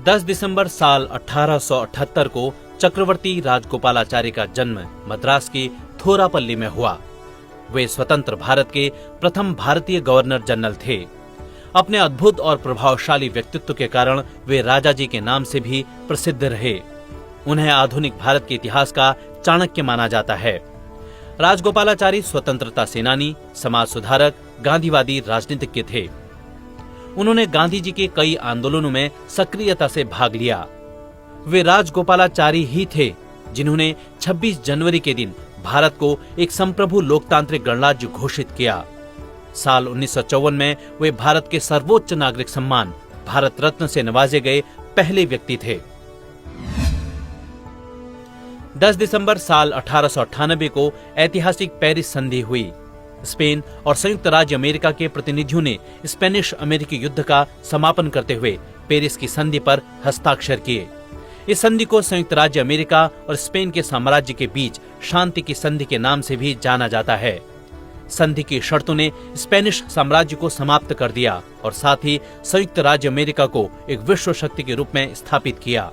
10 दिसंबर साल 1878 को चक्रवर्ती राजगोपालाचारी का जन्म मद्रास की थोरापल्ली में हुआ। वे स्वतंत्र भारत के प्रथम भारतीय गवर्नर जनरल थे। अपने अद्भुत और प्रभावशाली व्यक्तित्व के कारण वे राजा जी के नाम से भी प्रसिद्ध रहे। उन्हें आधुनिक भारत के इतिहास का चाणक्य माना जाता है। राजगोपालाचारी स्वतंत्रता सेनानी, समाज सुधारक, गांधीवादी राजनीतिज्ञ थे। उन्होंने गांधी जी के कई आंदोलनों में सक्रियता से भाग लिया। वे राजगोपालाचारी ही थे जिन्होंने 26 जनवरी के दिन भारत को एक संप्रभु लोकतांत्रिक गणराज्य घोषित किया। साल 1954 में वे भारत के सर्वोच्च नागरिक सम्मान भारत रत्न से नवाजे गए पहले व्यक्ति थे। 10 दिसंबर साल 1898 को ऐतिहासिक पेरिस संधि हुई। स्पेन और संयुक्त राज्य अमेरिका के प्रतिनिधियों ने स्पेनिश अमेरिकी युद्ध का समापन करते हुए पेरिस की संधि पर हस्ताक्षर किए। इस संधि को संयुक्त राज्य अमेरिका और स्पेन के साम्राज्य के बीच शांति की संधि के नाम से भी जाना जाता है। संधि की शर्तों ने स्पेनिश साम्राज्य को समाप्त कर दिया और साथ ही संयुक्त राज्य अमेरिका को एक विश्व शक्ति के रूप में स्थापित किया।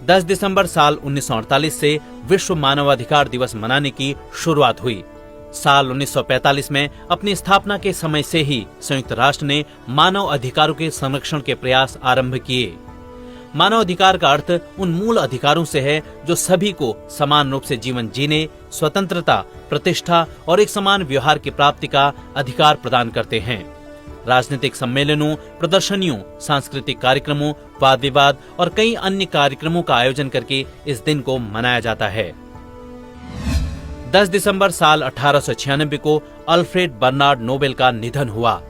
10 दिसंबर साल 1948 से विश्व मानवाधिकार दिवस मनाने की शुरुआत हुई। साल 1945 में अपनी स्थापना के समय से ही संयुक्त राष्ट्र ने मानव अधिकारों के संरक्षण के प्रयास आरंभ किए। मानव अधिकार का अर्थ उन मूल अधिकारों से है जो सभी को समान रूप से जीवन जीने, स्वतंत्रता, प्रतिष्ठा और एक समान व्यवहार की प्राप्ति का अधिकार प्रदान करते हैं। राजनीतिक सम्मेलनों, प्रदर्शनियों, सांस्कृतिक कार्यक्रमों, वाद विवाद और कई अन्य कार्यक्रमों का आयोजन करके इस दिन को मनाया जाता है। 10 दिसंबर साल 1896 को अल्फ्रेड बर्नार्ड नोबेल का निधन हुआ।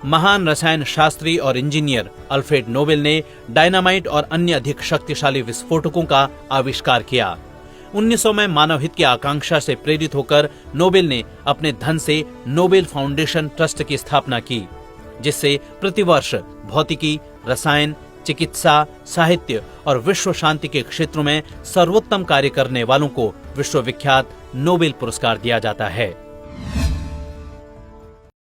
महान रसायन शास्त्री और इंजीनियर अल्फ्रेड नोबेल ने डायनामाइट और अन्य अधिक शक्तिशाली विस्फोटकों का आविष्कार किया। 1900 में मानव हित की आकांक्षा से प्रेरित होकर नोबेल ने अपने धन से नोबेल फाउंडेशन ट्रस्ट की स्थापना की, जिससे प्रतिवर्ष भौतिकी, रसायन, चिकित्सा, साहित्य और विश्व शांति के क्षेत्रों में सर्वोत्तम कार्य करने वालों को विश्वविख्यात नोबेल पुरस्कार दिया जाता है।